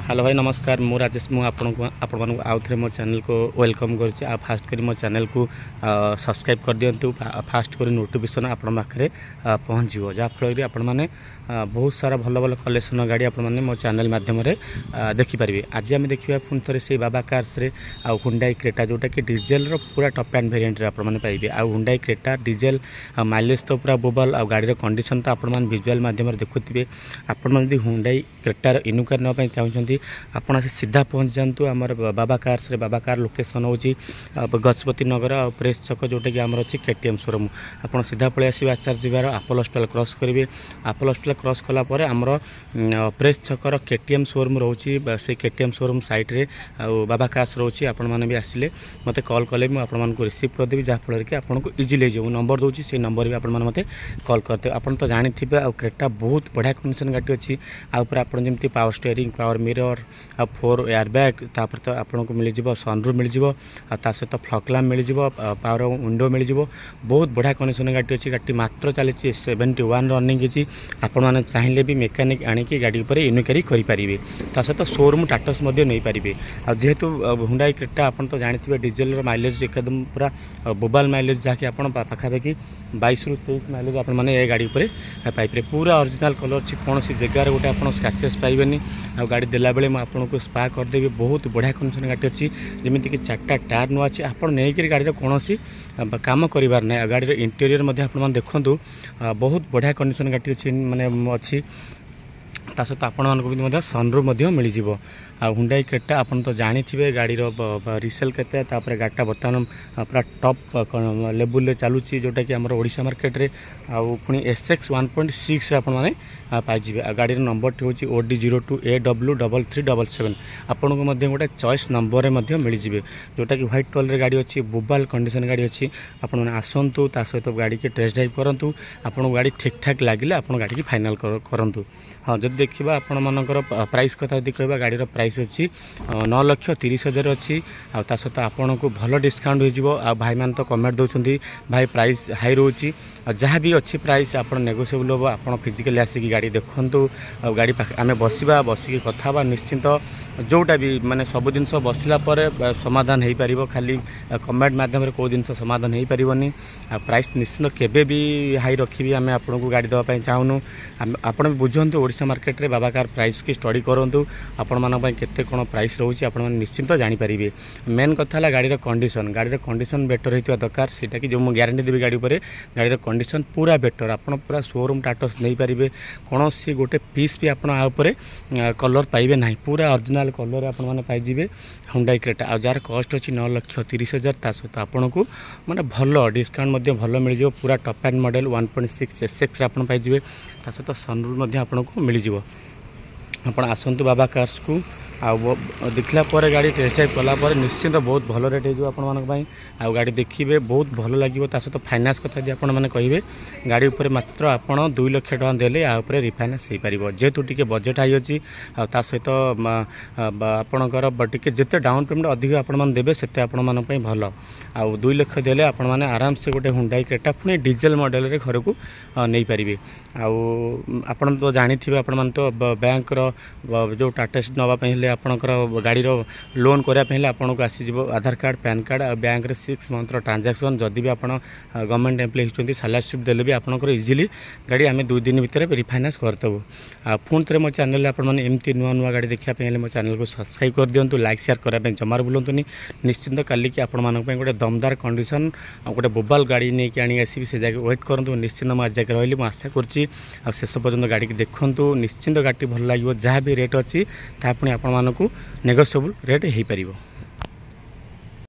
Hello भाई नमस्कार मु राजेश मु आपण आउ थे मो चैनल को वेलकम करुच्ची आ फास्ट करी मो चैनल को सब्सक्राइब कर दिंतु फास्ट करी नोटिफिकेशन आपण पाखे पहुँच जहाँफल आपण मैंने बहुत सारा भल भल कलेक्शन गाड़ी आपण मैंने मो चैनल मध्यम देखिपारे। आज आम देखा पुणी थे से बाबा कार्स रे आ हुंडई क्रेटा जोटा कि डीजेल रो पूरा टॉप एंड वेरिएंट रे आपण मैंने पाइबे। आ हुंडई क्रेटा डीजेल माइलेज तो पूरा बोबल आ गाड़ी कंडीशन तो आपण मैंने विजुअल मध्यम देखुथिबे। आपण मैंने हुंडई क्रेटार इनुकार नापी चाहते आपड़ सीधा पहुँच जातु आम बाबा कार्स रे। बाबा कार लोकेशन हूँ गजपति नगर आ प्रेस छक जोटा कि आम अच्छी केटीएम शोरूम। आप सीधा पलि आसवे आचार्य जीवार आपोलो हॉस्पिटल क्रॉस करेंगे। आपोलो हॉस्पिटल क्रॉस कलापर आमर प्रेस छकर केटीएम शोरूम रोचे से केटीएम शोरूम साइड रे बाबा कार्स रोचे। आपण मैंने भी आसिले मत कॉल कले मुझे रिसीव करदेवी जहाँफल कि आपको इजिली जो नंबर दूसरी से नंबर भी आपते कॉल करते। आप तो जानी थे आ क्रेटा बहुत बढ़िया कंडीशन गाड़ी अच्छी आपर आपड़ी पावर स्टीयरिंग पावर मिरर आ 4 एयरबैग तापर तो आपको मिल जाव सनरूफ मिल जाव सहित फ्लग लैम्प मिल जाव पावर विंडो मिल जाव। बहुत बढ़िया कंडीशन गाड़ी अच्छी गाड़ी मात्र चली 71 रनिंग की आपने चाहिए भी मेकानिक आणिकी गाड़ी उपर इनक्वारी करेंगे सहित शोरूम टाटस नहीं पारे। जेहेतु हुंडई क्रेटा आप तो जानते डीजेल माइलेज एकदम पूरा बोबाल माइलेज जहाँकि आप पाखापाखि 22 ରୁ 23 माइलेज आप गाड़ी उपर पाइपे। पूरा ओरिजिनल कलर अच्छी कौन सी जगार गोटे आप स्क्रैचेस पाइबेनी आ गाड़ी देला बेले आपको स्पा करदेवी। बहुत बढ़िया कंडीशन गाड़ी अच्छी जमीक 4टा टायर नुआ अच्छी आप नहीं गाड़ी कौन काम करार ना। गाड़ी इंटेरियर आप देखूँ बहुत बढ़िया कंडीशन गाड़ी अच्छी माने अच्छी सहित आपण सनरूफ मिल जाव। आ हुंडई क्रेटा आप तो जानी थे गाड़ी रिसेल केते गाड़ीटा बर्तमान पूरा टॉप लेवल चलुची जोटा कि आम ओडिशा मार्केट रे पुणी SX 1.6 आप पाइबे। गाड़ी नंबर टी हूँ OD02AW3377 आपन को गोटे चॉइस नंबर में मिल जाए जोटा कि व्हाइट कलर गाड़ी अच्छी बोबाल कंडीशन गाड़ी अच्छी। आपण आसतु सहित गाड़ी के टेस्ट ड्राइव करूँ आपको गाड़ी ठीक ठाक लगे आप गाड़ी की फाइनाल करूँ। हाँ जब देखा आपण मानकर प्राइस कथा यदि कह गाड़ी प्राइस अच्छी 9,30,000 अच्छी सहित आपन को भल डिस्काउंट हो भाई मान तो कमेंट दौरान भाई प्राइस हाई रोची जहाँ भी अच्छी प्राइस आप नेगोशिएबल हम आप फिजिकली आसिक गाड़ी देखूँ गाड़ी आम बसवा बसिक कथा निश्चिंत जोटा भी माने सब जिन बसला समाधान हो पार खाली कमेंट मध्यम कौ जिन समाधान हो पारनी। प्राइस निश्चिंत केबे भी हाई रखी आम आपन को गाड़ी देवाई चाहूँ। आप बुझुँ ओडिशा मार्केट रे बाबा कार प्राइस की स्टडी करूँ आपण मानी केते कौन प्राइस रोचे आप निश्चिंत जानीपारे। मेन कथा है गाड़ी कंडीशन बेटर होता दरकार सेटा कि जो मुझे ग्यारंटी देवी गाड़ी पर गाड़ी कंडीशन पूरा बेटर आप पूरा शोरूम टाटस नहीं पारे कौन सी गोटे पीस भी आप कलर पाइबे ना पूरा ओरिजिनल कलर आप पाइबे हुंडई क्रेटा आ जार कस्ट अच्छी 9,30,000 सहित आपन को माने भल डिस्काउंट भल मिल जाव। पूरा टॉप एंड मॉडल 1.6 SX आप पाइबे सहित सनरूफ आपको मिल जाव। आप आसतु बाबा कार्स को देखला गाड़ी टेस्ट ड्राइव कलापर निश्चिंत बहुत भल रेट हो आ गाड़ी देखिए बहुत भल लगे। सहित फाइनान्स कथा जी आपने कहे गाड़ी उपर मात्र आप 2 लाख टका देले आउपर रिफाइनान्स हो पार जेहेतु टी बजेट हाई अच्छी सहित आपणकर टी जिते डाउन पेमेंट अधिक आपे से भल आ 2 लाख देले आपने आराम से गोटे हुंडई क्रेटा पुणी डीजेल मॉडल रे घर को नहीं पारे। आप तो जानी थे आप तो बैंक जो टाटेस्ट नापी आपणकर गाड़ी लोन करने आपको आसीज आधार कार्ड पैन कार्ड आ बैंक रे 6 मंथ ट्रांजैक्शन जदि भी आप गवर्नमेंट एम्प्लॉय होती सैलरी स्लिप देले भी आपंकर इजिली गाड़ी आम 2 दिन भितर रिफाइनान्स करदेबू। पुणी थे मो चैनल एमती नुआ नुआ गाड़ी देखापी मो चैनल को सब्सक्राइब कर दिंतु लाइक शेयर करने जमार बुलानी निश्चिंत कल की आपण गोटे दमदार कंडीशन गोटे बोबाल गाड़ी नहीं आनी आसबि से जगह वेट करूँ निश्चिंत मुझे जगह रही आशा करुँची शेष पर्यटन गाड़ी की देखूँ निश्चिंत गाड़ी भल लगे जहाँ भी रेट अच्छी पुणी आपण नेगोशिएबल रेट हो पार।